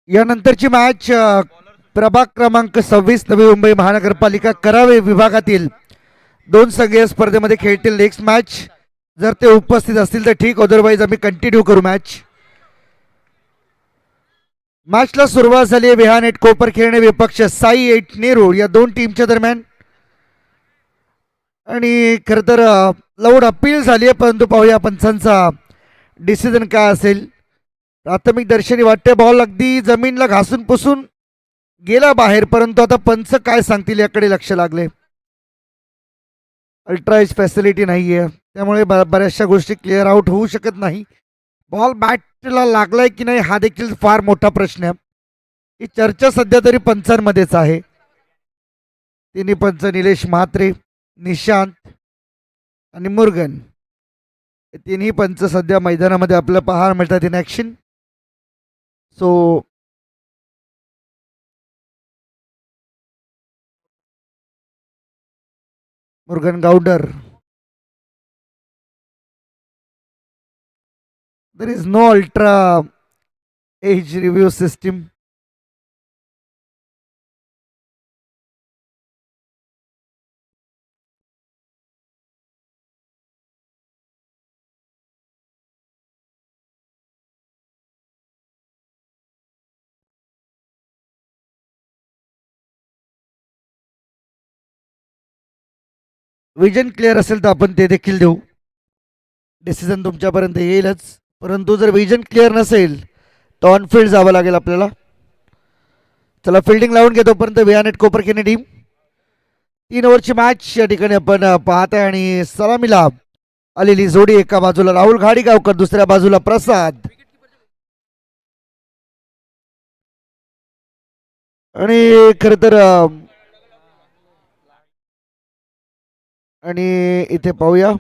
यानंतरची match प्रभाग क्रमांक 26 नवी मुंबई महानगरपालिका करावे विभागातील दोन संघ या स्पर्धेमध्ये खेळतील. नेक्स्ट मॅच जर ते उपस्थित असतील तर ठीक, अदरवाईज आम्ही कंटिन्यू करू मॅच. मॅचला सुरुवात झाली आहे. विहानेट कोपर खेळणे विपक्ष साई एट नेरूळ या दोन टीमच्या दरम्यान. आणि खरं तर लाऊड अपील झाली आहे, परंतु पाहूया पंचांचा डिसिजन काय असेल. प्राथमिक दर्शनी वाटते बॉल अगदी जमीनला घासून पुसून गेला बाहेर, परंतु आता पंच काय सांगतील याकडे लक्ष लागले. अल्ट्राइज फॅसिलिटी नाही आहे, त्यामुळे बऱ्याचशा गोष्टी क्लिअर आउट होऊ शकत नाही. बॉल बॅटला लागलाय की नाही हा देखील फार मोठा प्रश्न आहे. ही चर्चा सध्या तरी पंचांमध्येच आहे. तिन्ही पंच निलेश म्हात्रे, निशांत आणि मुर्गन हे तिन्ही पंच सध्या मैदानामध्ये आपल्याला पाहायला मिळतात इन ॲक्शन. सो मुर्गन गाउडर, there is no ultra age review system. Vision clear असेल तर आपण ते देखील देऊ. डिसिजन तुमच्यापर्यंत येईलच, परंतु जर विजन क्लिअर नसेल तर ऑनफिल्ड जावं लागेल आपल्याला. चला फिल्डिंग लावून घेतो पर्यंत विहानेट कोपरखेने टीम. 3 ओव्हरची मॅच या ठिकाणी आपण पाहत आहे आणि सलामीला आलेली जोडी एका बाजूला राहुल घाडीगावकर, दुसऱ्या बाजूला प्रसाद. आणि खर तर आणि इथे पाहूया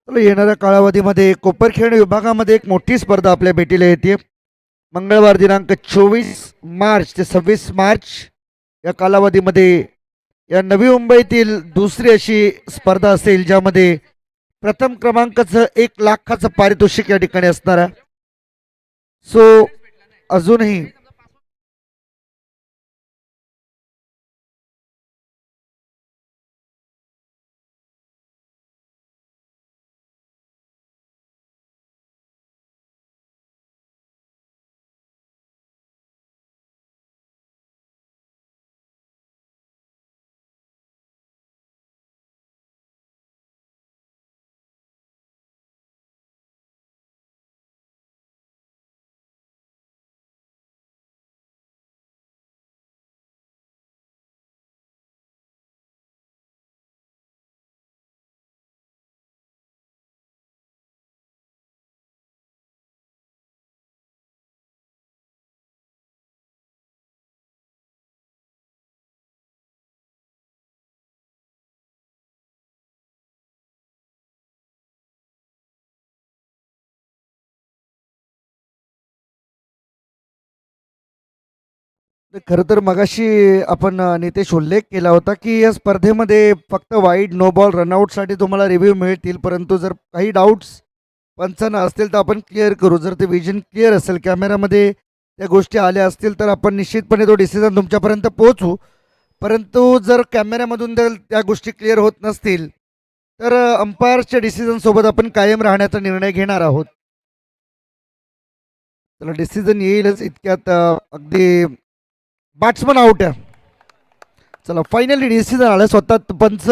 येणाऱ्या कालावधीमध्ये कोपरखेड विभागामध्ये एक मोठी स्पर्धा आपल्या भेटीला येते. मंगळवार दिनांक 24 मार्च ते 26 मार्च या कालावधीमध्ये या नवी मुंबईतील दुसरी अशी स्पर्धा असेल, ज्यामध्ये प्रथम क्रमांकाचं 1,00,000चं पारितोषिक या ठिकाणी असणार आहे. सो अजूनही खरं तर मगाशी आपण नितेश उल्लेख केला होता की या स्पर्धेमध्ये फक्त वाईड नो बॉल रनआउटसाठी तुम्हाला रिव्ह्यू मिळतील, परंतु जर काही डाऊट्स पंचांना असतील तर आपण क्लिअर करू. जर ते विजन क्लिअर असेल, कॅमेरामध्ये त्या गोष्टी आल्या असतील तर आपण निश्चितपणे तो डिसिजन तुमच्यापर्यंत पोहोचू. परंतु जर कॅमेऱ्यामधून जर त्या गोष्टी क्लिअर होत नसतील तर अंपायरच्या डिसिजनसोबत आपण कायम राहण्याचा निर्णय घेणार आहोत. त्याला डिसिजन येईलच इतक्यात. अगदी बॅट्समन आउट आहे. चला फायनली डिसिजन आलं. स्वतः पंच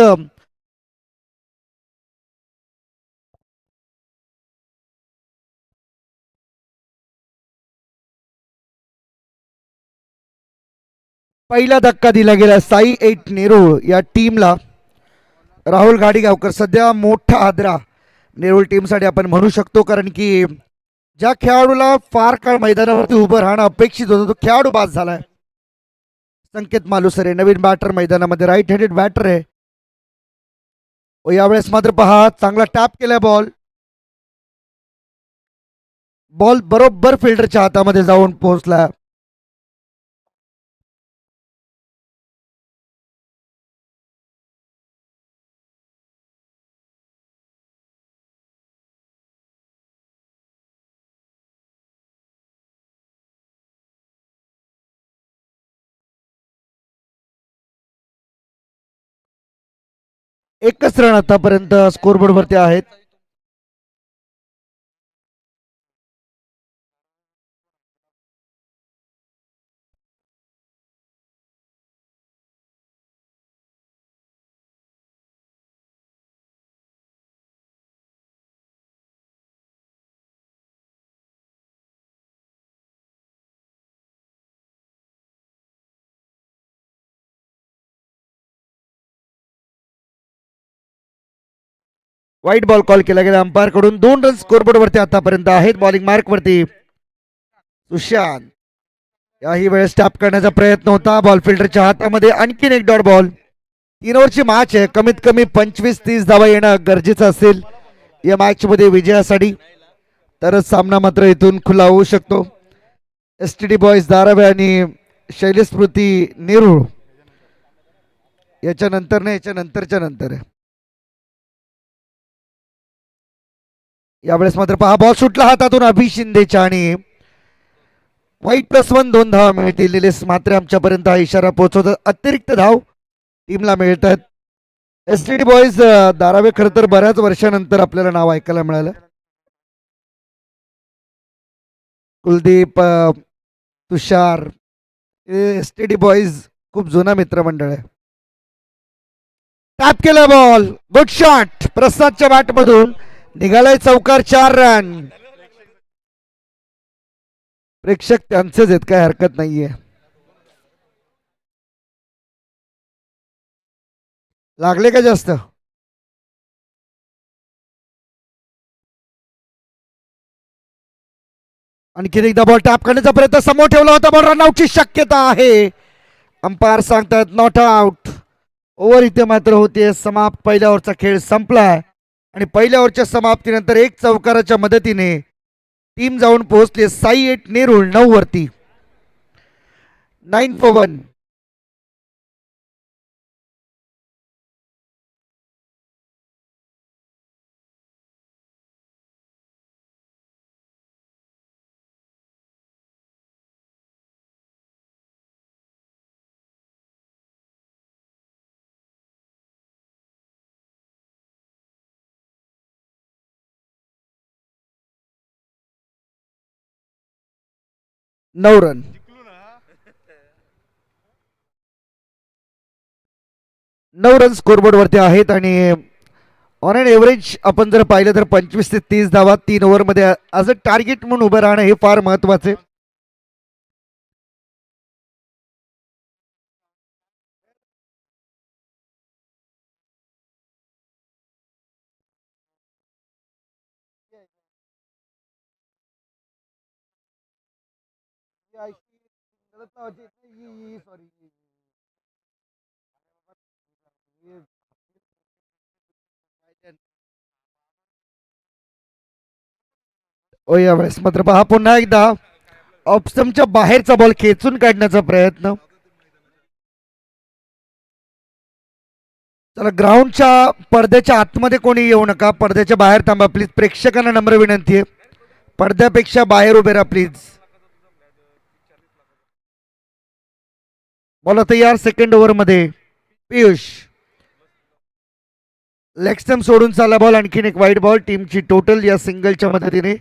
पहिला धक्का दिला गेला साई 8 नेरूळ या टीमला. राहुल गाडीगावकर सध्या मोठा आदरा नेरूळ टीमसाठी आपण म्हणू शकतो, कारण की ज्या खेळाडूला फार काळ मैदानावरती उभं राहणं अपेक्षित होतं तो खेळाडू बाद झालाय. संकेत मालुसरे नवीन बॅटर मैदानामध्ये, राईट हँडेड बॅटर आहे. यावेळेस मात्र पहा चांगला टॅप केलाय बॉल. बॉल बरोबर फिल्डरच्या हातामध्ये जाऊन पोहोचला. एकच रन आतापर्यंत स्कोरबोर्ड वरती आहेत. व्हाईट बॉल कॉल केला गेला अंपायर कडून. 2 रन स्कोरबोर्ड वरती आतापर्यंत आहेत. बॉलिंग मार्क वरती सुशांत. याही वेळेस टॅप करण्याचा प्रयत्न होता. बॉल फिल्डरच्या हातामध्ये. आणखीन एक डॉट बॉल. 3 ओव्हरची मॅच आहे. कमीत कमी 25-30 धावा येणं गरजेचं असेल या मॅच मध्ये विजयासाठी, तरच सामना मात्र इथून खुला होऊ शकतो. STD बॉयज धारावे आणि शैलेश स्मृती नेरूळ याच्यानंतर नाही, याच्या नंतरच्या नंतर आहे. यावेळेस मात्र पहा बॉल सुटला हातातून अभि शिंदेच्या आणि वाईट +1 2 धावा मिळतील. निलेश मात्र आमच्यापर्यंत हा इशारा पोहोचवतात. अतिरिक्त धाव टीमला मिळत आहेत. STD बॉयज धारावे खरं तर बऱ्याच वर्षानंतर आपल्याला नाव ऐकायला मिळालं. कुलदीप, तुषार, STD बॉयज खूप जुना मित्रमंडळ आहे. टॅप केला बॉल. गुड शॉट प्रसादच्या बॅट मधून निघालाय चौकार. 4 रन. प्रेक्षक त्यांचेच आहेत, काय हरकत नाहीये. लागले का जास्त? आणखीन एकदा बॉल टॅप करण्याचा प्रयत्न समोर ठेवला होता. बॉल रनआउटची शक्यता आहे. अंपायर सांगतात नॉट आउट. ओव्हर इथे मात्र होते समाप्त. पहिल्या ओव्हरचा खेळ संपलाय आणि पहिल्या ओव्हरच्या समाप्तीनंतर एक चौकाराच्या मदतीने टीम जाऊन पोहोचले साई 8 नेरूळ 9 वरती. 9 for 1. नऊ रन. नऊ रन स्कोरबोर्ड वरती आहेत आणि ऑन एन एव्हरेज आपण जर पाहिलं तर 25 ते 30 धावा 3 ओव्हरमध्ये ॲज अ टार्गेट म्हणून उभं राहणं हे फार महत्वाचे. ओ यावेळेस मात्र पहा पुन्हा एकदा ऑप्शनच्या बाहेरचा बॉल खेचून काढण्याचा प्रयत्न. चला ग्राउंडच्या पडद्याच्या आतमध्ये कोणी येऊ नका, पडद्याच्या बाहेर थांबा प्लीज. प्रेक्षकांना नम्र विनंती आहे, पडद्यापेक्षा बाहेर उभे राहा प्लीज. बॉल तयार सेकंड ओव्हर मध्ये. पियुष लेग स्टंप सोडून चालला बॉल. आणखीन एक वाईट बॉल. टीमची टोटल या सिंगलच्या मदतीने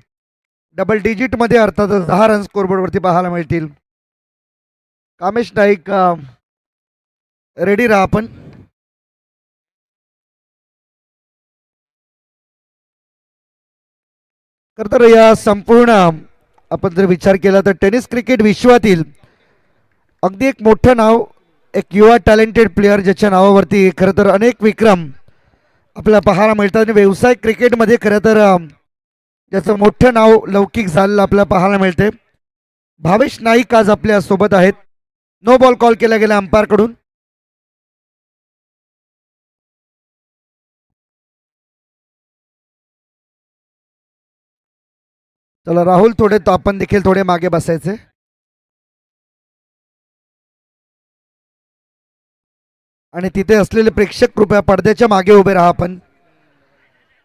डबल डिजिट मध्ये अर्थातच 10 रन स्कोरबोर्ड वरती पाहायला मिळतील. कामेश नाईक रेडी राहा आपण. खरं तर या संपूर्ण आपण जर विचार केला तर टेनिस क्रिकेट विश्वातील अगदी एक मोठं नाव एक युवा टॅलेंटेड प्लेअर ज्याच्या नावावरती खरं तर अनेक विक्रम आपल्याला पाहायला मिळतात आणि व्यावसायिक क्रिकेटमध्ये खरं तर ज्याचं मोठं नाव लौकिक झालेलं आपल्याला पाहायला मिळते. भावेश नाईक आज आपल्या सोबत आहेत. नो बॉल कॉल केला गेला अंपायर कडून. चला राहुल, थोडे तो आपण देखील थोडे मागे बसायचे. आणि तिथे असलेले प्रेक्षक कृपया पडद्याच्या मागे उभे राहा. आपण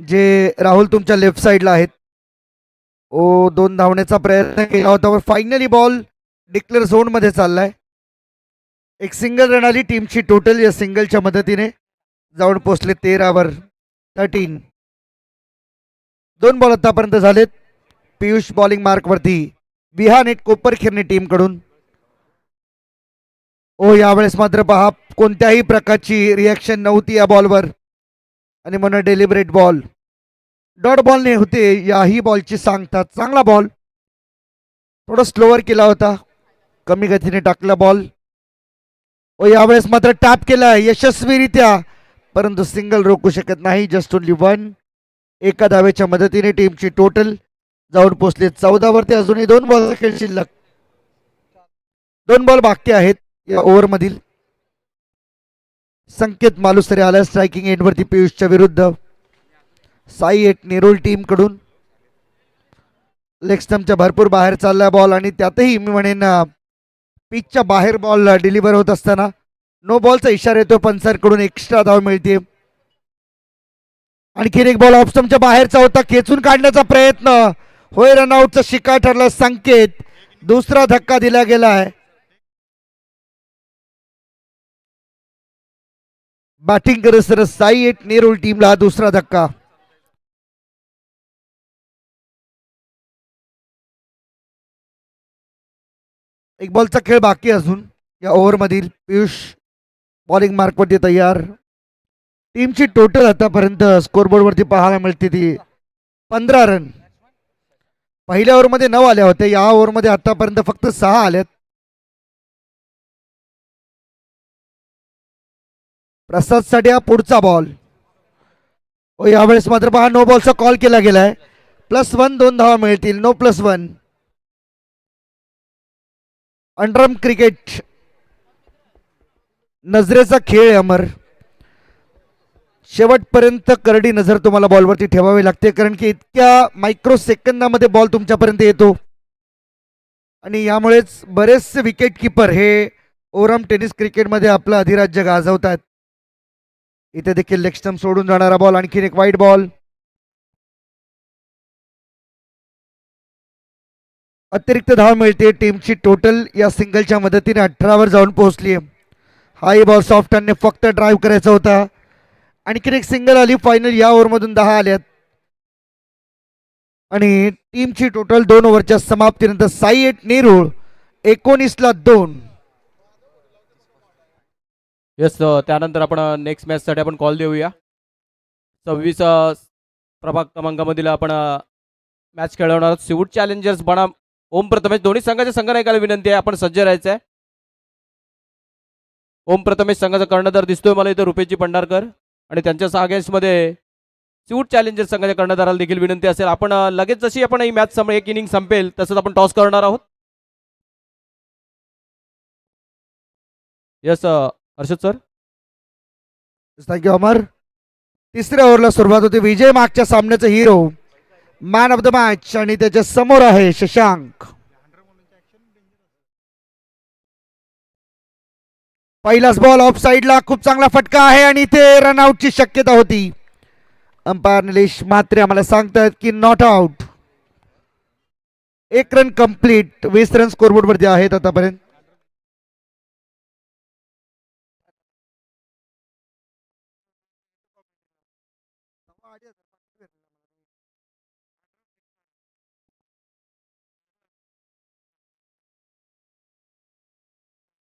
जे राहुल तुमच्या लेफ्ट साईडला आहेत. ओ 2 धावण्याचा प्रयत्न केला होता, फायनली बॉल डिक्लेअर झोन मध्ये चाललाय. एक सिंगल रन आली टीमची टोटल. या सिंगलच्या मदतीने जाऊन पोहोचले 13 13. 2 बॉल आतापर्यंत झालेत. पियुष बॉलिंग मार्क वरती. विहान एक कोपरखिरणे टीम कडून. ओ यावेळेस मात्र पहा कोणत्याही प्रकारची रिॲक्शन नव्हती या बॉलवर आणि म्हणून डेलिबरेट बॉल. डॉट बॉल ने होते याही बॉलची सांगतात. चांगला बॉल, थोडा स्लोअर केला होता, कमी गतीने टाकला बॉल. ओ यावेळेस मात्र टॅप केला यशस्वीरित्या, परंतु सिंगल रोखू शकत नाही. Just only 1. एका धावेच्या मदतीने टीमची टोटल जाऊन पोहोचले 14 वरती. अजूनही 2 बॉल खेळ शिल्लक. 2 बॉल बाकी आहेत या ओव्हरमधील. संकेत मालुसरे आला स्ट्रायकिंग एंडवरती पियुषच्या विरुद्ध. साई एट नेरुळ टीम कडून. लेग स्टंपच्या भरपूर बाहेर चालला बॉल आणि त्यातही मी म्हणेन पिचच्या बाहेर बॉल डिलिव्हर होत असताना नो बॉलचा इशारा येतो पंचांकडून. एक्स्ट्रा धाव मिळते. आणखीन एक बॉल ऑफ स्टंपच्या बाहेरचा होता, खेचून काढण्याचा प्रयत्न होय, रनआउटचा शिकार ठरला संकेत. दुसरा धक्का दिला गेला आहे. बॅटिंग करत सर साई एट नेरुळ टीमला हा दुसरा धक्का. एक बॉलचा खेळ बाकी अजून या ओव्हरमधील. पियुष बॉलिंग मार्कवरती तयार. टीमची टोटल आतापर्यंत स्कोरबोर्डवरती पाहायला मिळते ती 15 रन. पहिल्या ओव्हरमध्ये 9 आल्या होत्या, या ओव्हरमध्ये आतापर्यंत फक्त 6 आल्यात. प्रसाद साठी हा पुढचा बॉल. यावेळेस मात्र पहा नो बॉलचा कॉल केला गेलाय. +1 2 धावा मिळतील. नो +1. अंडरम क्रिकेट नजरेचा खेळ अमर. शेवटपर्यंत करडी नजर तुम्हाला बॉलवरती ठेवावी लागते, कारण की इतक्या मायक्रो सेकंदामध्ये बॉल तुमच्यापर्यंत येतो आणि यामुळेच बरेचसे विकेट किपर हे ओरम टेनिस क्रिकेटमध्ये आपलं अधिराज्य गाजवतात. इथे देखील लेग स्टंप सोडून जाणारा बॉल. आणखीन एक वाईड बॉल. अतिरिक्त धाव मिळते. टीमची टोटल या सिंगलच्या मदतीने 18 वर जाऊन पोहोचली. हाही बॉल सॉफ्ट आणि फक्त ड्राईव्ह करायचा होता. आणखीन एक सिंगल आली. फायनल या ओव्हरमधून 10 आल्यात आणि टीमची टोटल 2 ओव्हरच्या समाप्तीनंतर साई एट नेरुळ 19 ला 2. येस, त्यानंतर आपण नेक्स्ट मॅचसाठी आपण कॉल देऊया. 26 प्रभाग क्रमांकामधील आपण मॅच खेळवणार आहोत. सिवूड चॅलेंजर्स बनाम ओम प्रथमेश. दोन्ही संघाच्या संघनायकाला विनंती आहे आपण सज्ज राहायचं आहे. ओम प्रथमेश संघाचा कर्णधार दिसतोय मला इथं, रुपेशजी भंडारकर, आणि त्यांच्या अगेन्स्टमध्ये सिवूड चॅलेंजर्स संघाच्या कर्णधाराला देखील विनंती असेल. आपण लगेच जशी आपण ही मॅच एक इनिंग संपेल तसंच आपण टॉस करणार आहोत. Yes Harshad sir. थँक्यू अमर. तिसऱ्या ओव्हरला सुरुवात होती. विजय मागच्या सामन्याचा hero, man of the match, आणि त्याच्या समोर आहे शशांक. पहिलाच बॉल ऑफ साइडला, खूप चांगला फटका आहे आणि इथे रनआउटची शक्यता होती. अंपायर निलेश म्हात्रे आम्हाला सांगतात की not out. 1 run complete. 20 run scoreboard वरती आहेत आतापर्यंत.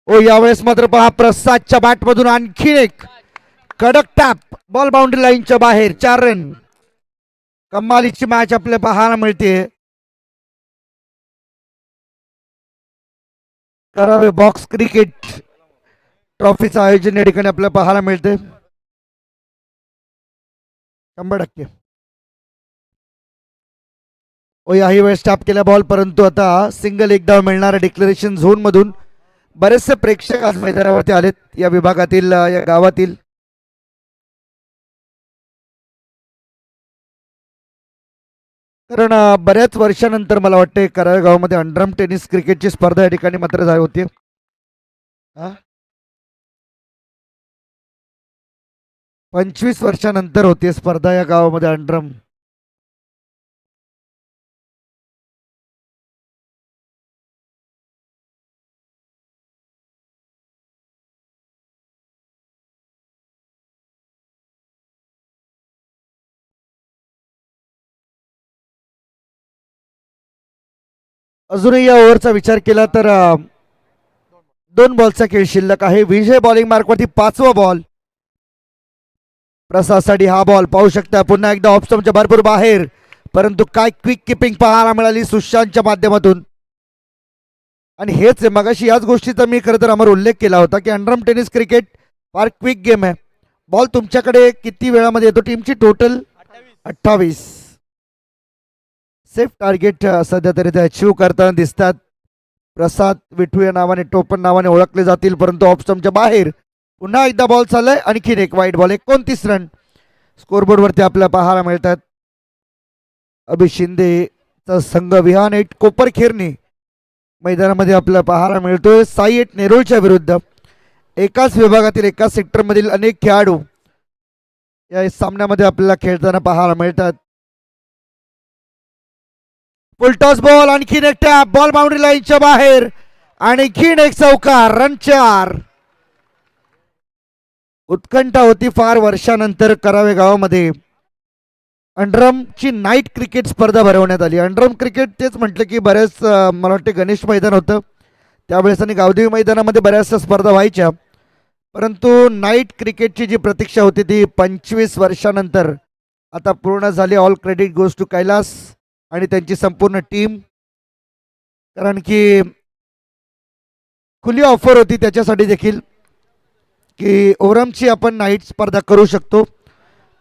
ओ यावेळेस मात्र पहा प्रसादच्या बॅट मधून आणखी एक कडक टॅप. बॉल बाउंड्री लाईनच्या बाहेर. 4 रन. कमालीची मॅच आपल्याला पाहायला मिळते. करावे बॉक्स क्रिकेट ट्रॉफीचं आयोजन या ठिकाणी आपल्याला पाहायला मिळते 100%. ओ याही वेळेस स्टॉप केला बॉल, परंतु आता सिंगल एक धाव मिळणार डिक्लेरेशन झोन मधून. बरेचसे प्रेक्षक आज मैदानावरती आलेत या विभागातील, या गावातील. कारण बऱ्याच वर्षानंतर मला वाटतं कराड गावामध्ये अंडरआर्म टेनिस क्रिकेटची स्पर्धा या ठिकाणी मात्र झाली होती. 25 वर्षानंतर होती स्पर्धा या गावामध्ये अंडरआर्म. अजूनही या ओव्हरचा विचार केला तर 2 बॉलचा खेळ शिल्लक आहे. विजय बॉलिंग मार्कवरती 5वा बॉल. प्रसादसाठी हा बॉल पाहू शकता पुन्हा एकदा ऑफ स्टंपच्या भरपूर बाहेर, परंतु काय क्विक किपिंग पाहायला मिळाली सुशांतच्या माध्यमातून. आणि हेच मगाशी याच गोष्टीचा मी खरं तर अमर उल्लेख केला होता की अंडरआर्म टेनिस क्रिकेट फार क्विक गेम आहे. बॉल तुमच्याकडे किती वेळामध्ये येतो? टीमची टोटल 28. सेफ टार्गेट सध्या तरी ते अचीव करताना दिसतात. प्रसाद विठू या नावाने, टोपण नावाने ओळखले जातील, परंतु ऑफ स्टंपच्या बाहेर. पुन्हा एकदा बॉल चाललाय, आणखीन एक वाईट बॉल. 29 रन स्कोरबोर्डवरती आपल्याला पाहायला मिळतात. अभि शिंदेचा संघ विहान एट कोपरखेरणे मैदानामध्ये आपल्याला पाहायला मिळतोय. साई एट नेरुळच्या विरुद्ध. एकाच विभागातील, एकाच सेक्टरमधील अनेक खेळाडू या सामन्यामध्ये आपल्याला खेळताना पाहायला मिळतात. फुलटॉस बॉल, आणखीन एक टॅप, बॉल बाउंड्री लाईनच्या बाहेर, आणखीन एक चौकार. रन 4. उत्कंठा होती फार वर्षानंतर करावे गावामध्ये अंडरआर्मची नाईट क्रिकेट स्पर्धा भरवण्यात आली. अंडरआर्म क्रिकेट तेच म्हटलं की बऱ्याच मला वाटते गणेश मैदान होतं त्यावेळेस आणि गावदेवी मैदानामध्ये बऱ्याचशा स्पर्धा व्हायच्या, परंतु नाईट क्रिकेटची जी प्रतीक्षा होती ती 25 वर्षानंतर आता पूर्ण झाली. All credit goes to Kailas आणि त्यांची संपूर्ण टीम. कारण की खुली ऑफर होती त्याच्यासाठी देखील की ओरमची आपण नाईट स्पर्धा करू शकतो,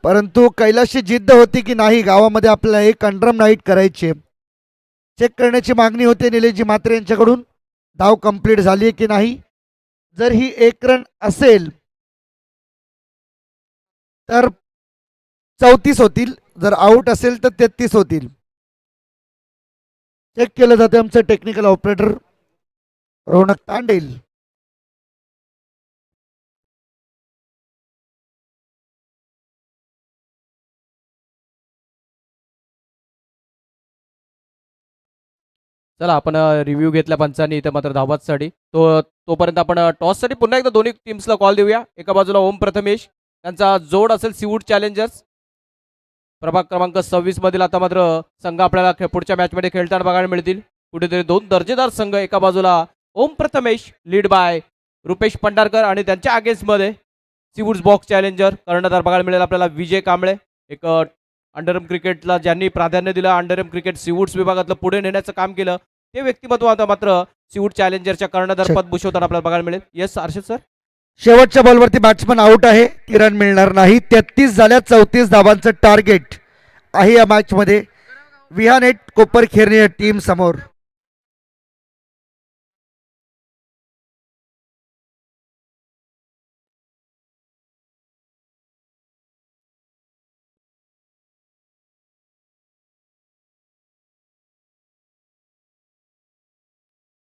परंतु कैलासची जिद्द होती की नाही, गावामध्ये आपल्याला एक अंडरआर्म नाईट करायची. चेक करण्याची मागणी होती निलेशजी म्हात्रे यांच्याकडून. धाव कंप्लीट झाली आहे की नाही. जर ही 1 रन असेल तर 34 होतील, जर आउट असेल तर 33 होतील. चेक केलं जाते आमचं टेक्निकल ऑपरेटर रौनक तांडेल. चला आपण रिव्ह्यू घेतल्या पंचांनी इथे मात्र धावबादसाठी. तोपर्यंत आपण टॉससाठी पुन्हा एकदा दोन्ही टीम्सला कॉल देऊया. एका बाजूला ओम प्रथमेश, त्यांचा जोड असेल सिवूड चॅलेंजर्स. प्रभाग क्रमांक 26 मधील आता मात्र संघ आपल्याला पुढच्या मॅचमध्ये खेळताना बघायला मिळतील. कुठेतरी 2 दर्जेदार संघ. एका बाजूला ओम प्रथमेश लीड बाय रुपेश पंढारकर आणि त्यांच्या अगेन्स्टमध्ये सिवूड्स बॉक्स चॅलेंजर कर्णधार बघायला मिळेल आपल्याला विजय कांबळे. एक अंडरआर्म क्रिकेटला ज्यांनी प्राधान्य दिलं, अंडरआर्म क्रिकेट सिवूड्स विभागातलं पुढे नेण्याचं काम केलं, ते व्यक्तिमत्व आता मात्र सिवूड चॅलेंजरच्या कर्णधार पद भूषवताना आपल्याला बघायला मिळेल. Yes Arshad sir. शेवटच्या बॉलवरती बॅट्समन आउट आहे, रन मिळणार नाही. 33 झाल्या, 34 धावांचं टार्गेट आहे या मॅच मध्ये विहान एट कोपरखेरणे टीम समोर.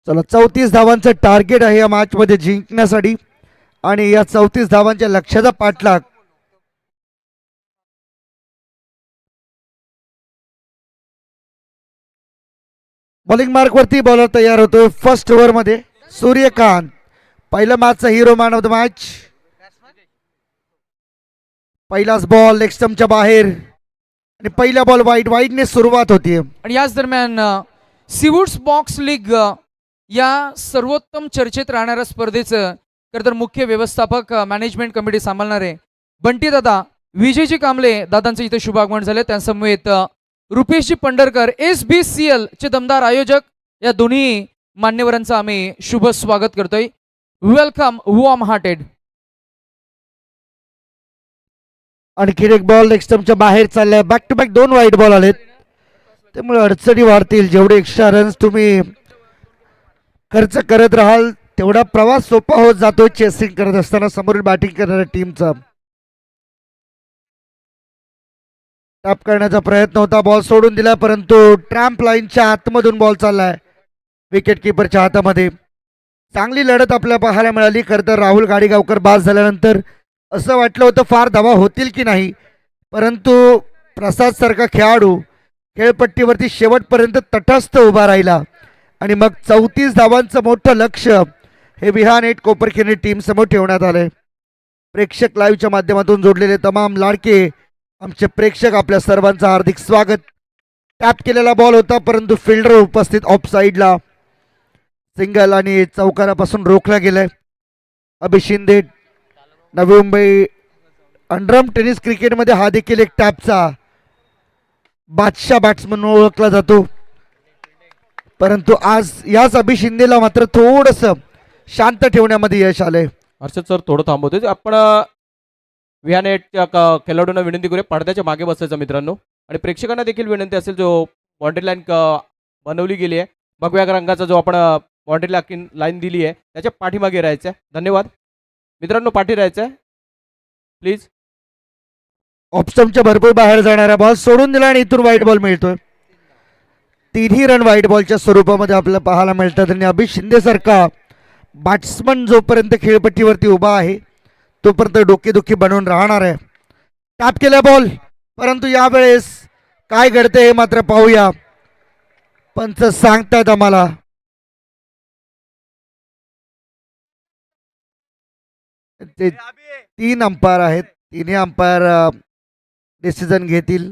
चला 34 धावांचं टार्गेट आहे या मॅच मध्ये जिंकण्यासाठी आणि या 34 धावांच्या लक्ष्याचा पाठलाग. बॉलिंग मार्क वरती बॉलर तयार होतोय फर्स्ट ओव्हर मध्ये सूर्यकांत, पहिल्या मॅचचा hero, man of the match. पहिलाच बॉल लेग स्टंपच्या बाहेर आणि पहिला बॉल वाईडने सुरुवात होती. आणि याच दरम्यान सिवूड्स बॉक्स लीग या सर्वोत्तम चर्चेत राहणाऱ्या स्पर्धेचं खरं तर मुख्य व्यवस्थापक मॅनेजमेंट कमिटी सांभाळणारे बंटी दादा, विजयजी कांबळे दादांचं इथे शुभागमन झाले. त्यांसमवेत रुपेशजी पंढरकर, SBCL चे दमदार आयोजक, या दोन्ही मान्यवरांचं आम्ही शुभ स्वागत करतोय. Welcome warm hearted. आणखीन एक बॉल नेक्स्टमच्या बाहेर चाललाय. बॅक टू बॅक 2 वाईट बॉल आलेत, त्यामुळे अडचणी वाढतील. जेवढे एक्स्ट्रा रन्स तुम्ही खर्च करत राहाल तेवढा प्रवास सोपा होत जातो चेसिंग करत असताना समोरील बॅटिंग करणाऱ्या टीमचा. टॅप करण्याचा प्रयत्न होता, बॉल सोडून दिला, परंतु ट्रॅम्प लाईनच्या आतमधून बॉल चाललाय विकेट किपरच्या हातामध्ये. चांगली लढत आपल्याला पाहायला मिळाली. खरं तर राहुल गाडीगावकर बाद झाल्यानंतर असं वाटलं होतं फार धावा होतील की नाही, परंतु प्रसाद सारखा खेळाडू खेळपट्टीवरती शेवटपर्यंत तटस्थ उभा राहिला आणि मग 34 धावांचं मोठं लक्ष हे विहान 8 कोपरखिरणे टीम समोर ठेवण्यात आले. प्रेक्षक लाईव्हच्या माध्यमातून जोडलेले तमाम लाडके आमचे प्रेक्षक, आपल्या सर्वांचं हार्दिक स्वागत. टॅप केलेला बॉल होता, परंतु फिल्डर उपस्थित ऑफ साईडला सिंगल आणि चौकारापासून रोखला गेलाय. अभि शिंदे, नवी मुंबई अंडरआर्म टेनिस क्रिकेटमध्ये हा देखील एक टॅपचा बादशाह बॅट्समन म्हणून ओळखला जातो, परंतु आज याच अभि शिंदेला मात्र थोडंसं शांत ठेवण्यामध्ये यश आलंय. हर्षद सर थोडं थांबवतोय आपण. विहान 8च्या खेळाडूंना विनंती करूया पडद्याच्या मागे बसायचं मित्रांनो, आणि प्रेक्षकांना देखील विनंती असेल जो बाउंड्री लाईन बनवली गेली आहे भगव्या रंगाचा जो आपण बाउंड्री लाईन दिली आहे त्याच्या पाठीमागे राहायचं आहे. धन्यवाद मित्रांनो, पाठी राहायचं आहे प्लीज. ऑप्शनच्या भरपूर बाहेर जाणारा बॉल सोडून दिला आणि इथून व्हाईट बॉल मिळतोय. 3ही रन व्हाईट बॉलच्या स्वरूपामध्ये आपल्याला पाहायला मिळतात आणि अभि शिंदे सारखा बॅट्समन जोपर्यंत खेळपट्टीवरती उभा आहे तोपर्यंत डोकेदुखी बनवून राहणार आहे. टॅप केला बॉल, परंतु यावेळेस काय घडते हे मात्र पाहूया. पंच सांगतायत आम्हाला ते 3 अंपायर आहेत, 3ही अंपायर डिसिजन घेतील.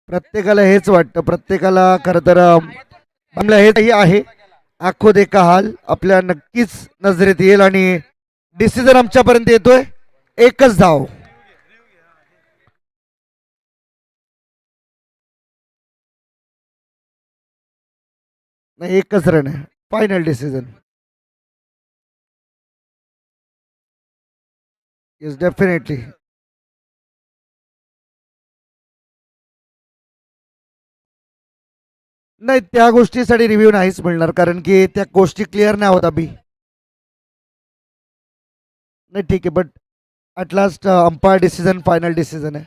प्रत्येकाला हेच वाटतं, प्रत्येकाला खरं तर आपलं हेही आहे आखो देखा हाल आपल्या नक्कीच नजरेत येईल आणि डिसिजन आमच्यापर्यंत येतोय. 1च धाव. नाही 1च रन आहे. Final decision. Yes definitely. नाही त्या गोष्टीसाठी रिव्ह्यू नाहीच मिळणार, कारण की त्या गोष्टी क्लिअर नाही होत अभि. नाही ठीक आहे, but at last umpire decision final decision आहे.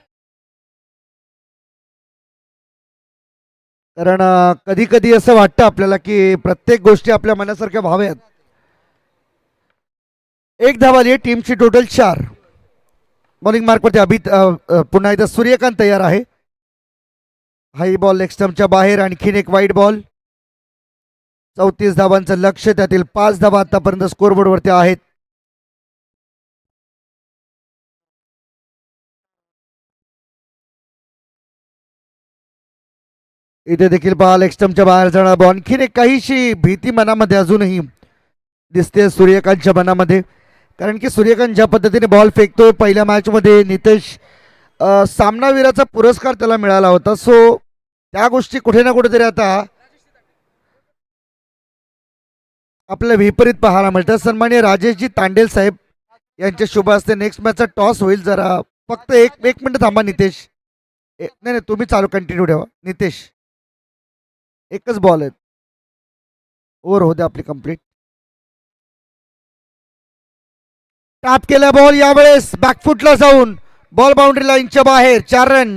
कारण कधी कधी असं वाटतं आपल्याला की प्रत्येक गोष्टी आपल्या मनासारख्या व्हाव्यात. 1 धाव आली आहे, टीमची टोटल 4. बॉलिंग मार्कवरती अभि पुन्हा एकदा सूर्यकांत तयार आहे. हाई बॉल लेग स्टंपच्या बाहेर, आणखीन एक वाईट बॉल. 34 धावांचं लक्ष, त्यातील 5 धावा आतापर्यंत स्कोरबोर्डवरती आहेत. इथे देखील पहा लेग स्टंपच्या बाहेर जाणार बॉल. आणखीन एक काहीशी भीती मनामध्ये अजूनही दिसते सूर्यकांतच्या मनामध्ये, कारण की सूर्यकांत ज्या पद्धतीने बॉल फेकतोय, पहिल्या मॅचमध्ये नितेश सामनावीराचा पुरस्कार त्याला मिळाला होता. सो त्या गोष्टी कुठे ना कुठेतरी आता आपल्याला विपरीत पाहायला मिळतात. सन्माननीय राजेशजी तांडेल साहेब यांच्या शुभ हस्ते नेक्स्ट मॅचचा टॉस होईल. जरा फक्त एक मिनिट थांबा नितेश. नाही तुम्ही चालू कंटिन्यू ठेवा नितेश. 1च बॉल आहे, ओव्हर होते आपली कंप्लीट. टॅप केला बॉल, यावेळेस बॅकफुटला जाऊन बॉल बाउंड्री लाईनच्या बाहेर. 4 रन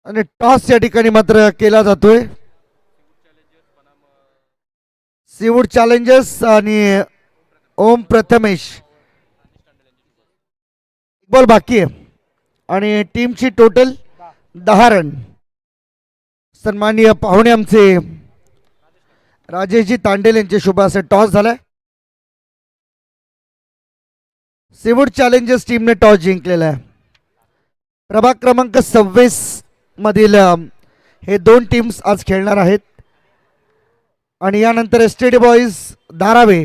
आणि टॉस या ठिकाणी मात्र केला जातोय. सीवूड चॅलेंजर्स आणि ओम प्रथमेश. बॉल बाकी आहे आणि टीमची टोटल 10 रन. सन्माननीय पाहुणे आमचे राजेशजी तांडेल यांचे शुभ असे टॉस झालाय. सीवूड चॅलेंजर्स टीमने टॉस जिंकलेला आहे. प्रभाग क्रमांक 26 मधील हे 2 टीम्स आज खेळणार आहेत आणि यानंतर एसटीडी बॉईज धारावे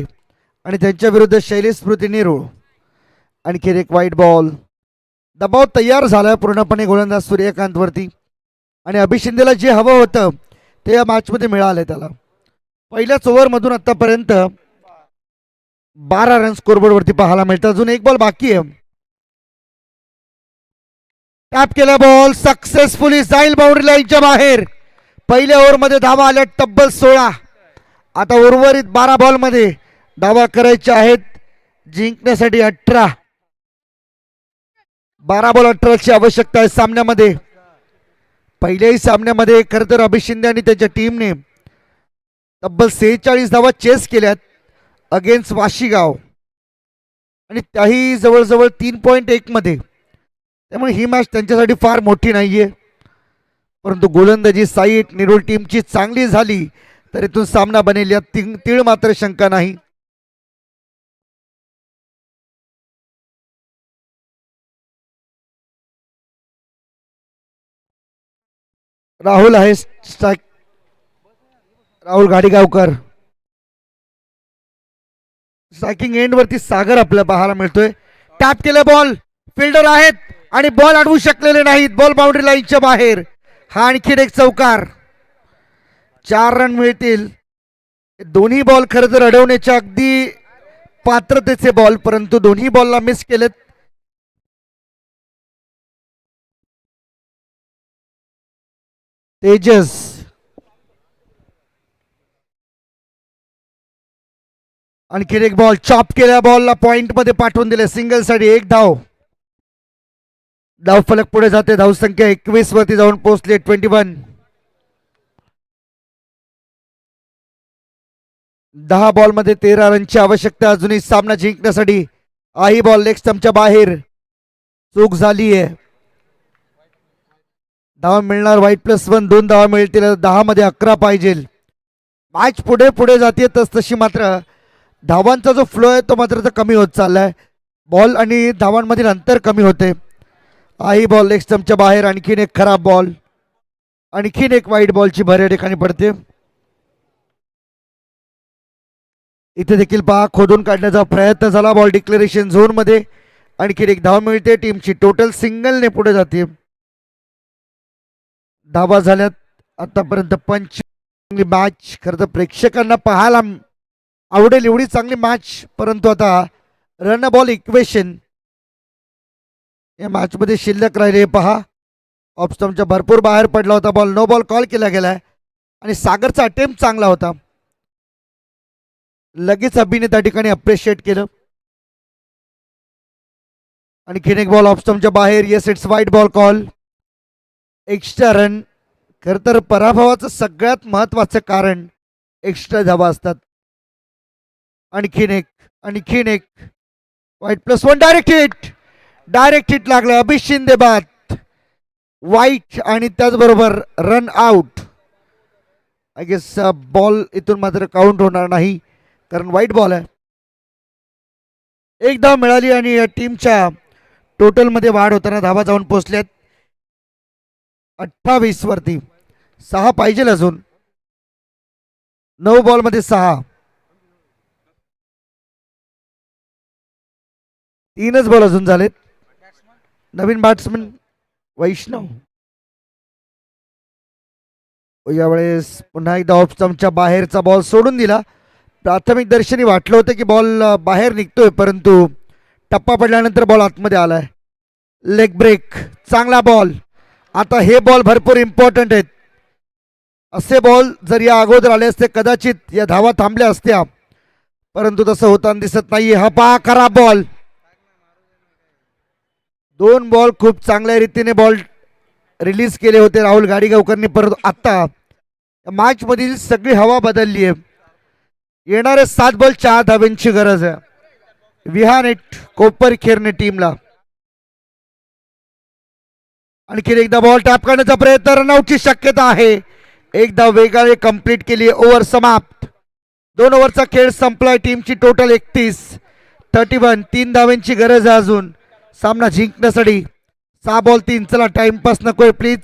आणि त्यांच्या विरुद्ध शैलेश स्मृती नेरूळ. आणखी एक वाईट बॉल. दबाव तयार झाला पूर्णपणे गोलंदाज सूर्यकांतवरती आणि अभि शिंदेला जे हवं होतं ते या मॅचमध्ये मिळाले त्याला. पहिल्याच ओव्हरमधून आतापर्यंत 12 रन स्कोरबोर्डवरती पाहायला मिळतात. अजून एक बॉल बाकी आहे. टॅप केला बॉल सक्सेसफुली जाईल बाउंड्री लाईनच्या बाहेर. पहिल्या ओव्हरमध्ये धावा आल्या तब्बल 16. आता उर्वरित 12 बॉलमध्ये धावा करायच्या आहेत जिंकण्यासाठी 18. 12 बॉल 18ची आवश्यकता आहे सामन्यामध्ये. पहिल्याही सामन्यामध्ये खरं तर अभिष शिंदे आणि त्याच्या टीमने तब्बल 46 धावा चेस केल्यात अगेन्स्ट वाशीगाव आणि त्याही जवळजवळ 3.1 मध्ये. त्यामुळे ही मॅच त्यांच्यासाठी फार मोठी नाहीये. परंतु गोलंदाजी साईट निरोल टीमची चांगली झाली तर इथून सामना बनेल यात तीळ मात्र शंका नाही. राहुल आहे स्ट्राईक. राहुल गाडीगावकर. स्ट्रायकिंग एंड वरती सागर आपल्याला पाहायला मिळतोय. टॅप केले बॉल फिल्डर आहेत आणि बॉल अडवू शकलेले नाहीत. बॉल बाउंड्री लाईनच्या बाहेर. हा आणखीन एक चौकार. 4 रन मिळतील. दोन्ही बॉल खरं तर अडवण्याच्या अगदी पात्रतेचे बॉल परंतु दोन्ही बॉलला मिस केलेत. तेजस आणखीन एक बॉल चॉप केल्या बॉलला पॉइंट मध्ये पाठवून दिले. सिंगल साठी 1 धाव. धाव फलक पुढे जाते. धावसंख्या 21 वरती जाऊन पोहोचले 21. 10 बॉल मध्ये 13 रनची आवश्यकता अजूनही सामना जिंकण्यासाठी. आही बॉल लेग स्टंपच्या बाहेर. चूक झालीय. धावा मिळणार व्हाईट +1. 2 धावा मिळतील. 10 मध्ये 11 पाहिजे. मॅच पुढे पुढे जाते तशी मात्र धावांचा जो फ्लो आहे तो मात्र कमी होत चाललाय. बॉल आणि धावांमधील अंतर कमी होते. आही बॉल लेग स्टंपच्या बाहेर. आणखीन एक खराब बॉल. आणखीन एक वाईट बॉलची भर या ठिकाणी पडते. इथे देखील पहा खोदून काढण्याचा प्रयत्न झाला. बॉल डिक्लेरेशन झोन मध्ये. आणखीन एक धाव मिळते. टीमची टोटल सिंगलने पुढे जाते. धावा झाल्यात आतापर्यंत 25. मॅच खरं तर प्रेक्षकांना पाहायला आवडेल एवढी चांगली मॅच. परंतु आता रन बॉल इक्वेशन या मॅच मध्ये शिल्लक राहिले. पहा ऑफ स्टंपच्या भरपूर बाहेर पडला होता बॉल. नो बॉल कॉल केला गेलाय आणि सागरचा अटेम्प्ट चांगला होता. लगेच अभिने त्या ठिकाणी अप्रिशिएट केलं. आणखीन एक बॉल ऑफ स्टंपच्या बाहेर. येस इट्स वाईट बॉल कॉल. Extra run. खर तर पराभवाचं सगळ्यात महत्वाचं कारण एक्स्ट्रा धावा असतात. आणखीन एक वाईट +1. डायरेक्ट हिट लागलं. अभिष शिंदे बाद. वाईट आणि त्याचबरोबर run out. I guess ball इथून मात्र काउंट होणार नाही कारण वाईट बॉल आहे. एक धाव मिळाली आणि या टीमच्या टोटलमध्ये वाढ होताना धावा जाऊन पोहोचल्यात 28 वरती. 6 पाहिजे अजून. 9 बॉलमध्ये 6. 3च बॉल अजून झालेत. नवीन बॅट्समन वैष्णव यावेळेस पुन्हा एकदा ऑफ स्टंपच्या बाहेरचा बॉल सोडून दिला. प्राथमिक दर्शनी वाटलं होतं की बॉल बाहेर निघतोय परंतु टप्पा पडल्यानंतर बॉल आतमध्ये आलाय. Leg break. चांगला बॉल. आता हे बॉल भरपूर इम्पॉर्टंट आहेत. असे बॉल जर या अगोदर आले असते कदाचित या धावा थांबल्या असत्या परंतु तसं होताना दिसत नाहीये. हा पहा खराब बॉल. 2 बॉल खूप चांगल्या रीतीने बॉल रिलीज केले होते राहुल गाडीगावकरनी. परंतु आता मॅच मधील सगळी हवा बदलली आहे. येणारे 7 बॉल 4 धाव्यांची गरज आहे. विहानेट कोपरखेरणे टीमला. आणखी एकदा बॉल टॅप करण्याचा प्रयत्न. रनआउटची शक्यता आहे. एक धाव वेगाने कंप्लीट केली. ओव्हर समाप्त. 2 ओव्हरचा खेळ संपलाय. टीमची टोटल 31. 31. 3 धाव्यांची गरज आहे अजून सामना जिंकण्यासाठी. 6 बॉल 3. चला टाइमपास नकोय प्लीज.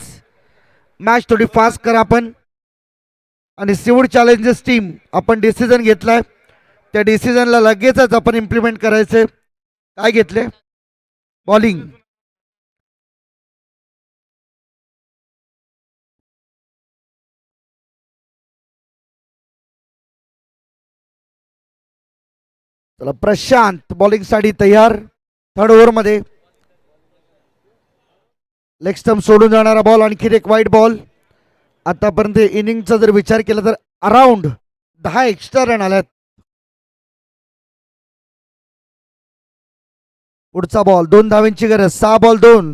मॅच थोडी फास्ट करा आपण. आणि सिवूड चॅलेंजर्स टीम आपण डिसिजन घेतलाय त्या डिसिजनला लगेचच आपण इम्प्लिमेंट करायचे. काय घेतले? बॉलिंग. चला प्रशांत बॉलिंग साठी तयार. थर्ड ओव्हर मध्ये लेग स्टंप सोडून जाणारा बॉल, आणखी एक वाईट बॉल. आतापर्यंत इनिंगचा जर विचार केला तर अराउंड 10 एक्स्ट्रा रन आल्यात. पुढचा बॉल 2 धावांची गरज. 6 बॉल 2.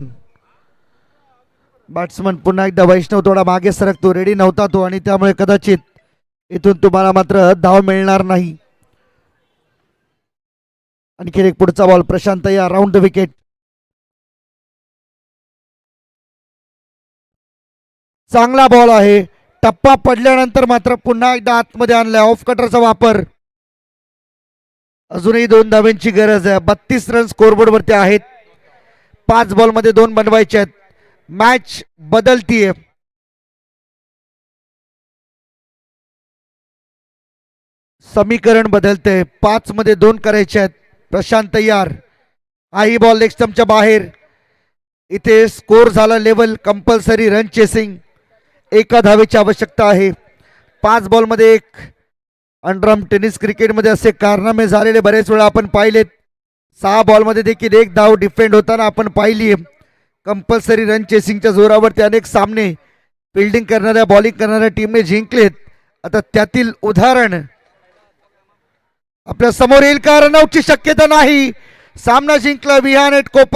बॅट्समन पुन्हा एकदा वैष्णव थोडा मागे सरकतो. रेडी नव्हता तो आणि त्यामुळे कदाचित इथून तुम्हाला मात्र धाव मिळणार नाही. आणखी एक पुढचा बॉल. प्रशांत या राऊंड द विकेट. चांगला बॉल आहे. टप्पा पडल्यानंतर मात्र पुन्हा एकदा आतमध्ये आणलाय. ऑफ कटरचा वापर. अजूनही 2 धावांची गरज आहे. 32 रन स्कोरबोर्ड वरती आहेत. 5 बॉल मध्ये 2 बनवायचे आहेत. मॅच बदलतीये. समीकरण बदलते. 5 मध्ये 2 करायचे आहेत. प्रशांत तयार. हाही बॉल लेग स्टंपच्या बाहेर. इथे स्कोर झाला लेवल. Compulsory run chasing. 1 धावेची आवश्यकता आहे. 5 बॉल मध्ये 1. अंडरआर्म टेनिस क्रिकेटमध्ये असे कारनामे झालेले बरेच वेळा आपण पाहिलेत. 6 बॉल मध्ये देखील 1 धाव डिफेंड होताना आपण पाहिली. कंपल्सरी रन चेसिंगच्या जोरावरती अनेक सामने फिल्डिंग करणाऱ्या बॉलिंग करणाऱ्या टीमने जिंकलेत. आता त्यातील उदाहरण आपल्या समोर येईल का? रनआउटची शक्यता नाही. सामना जिंकला विहान एट कोप.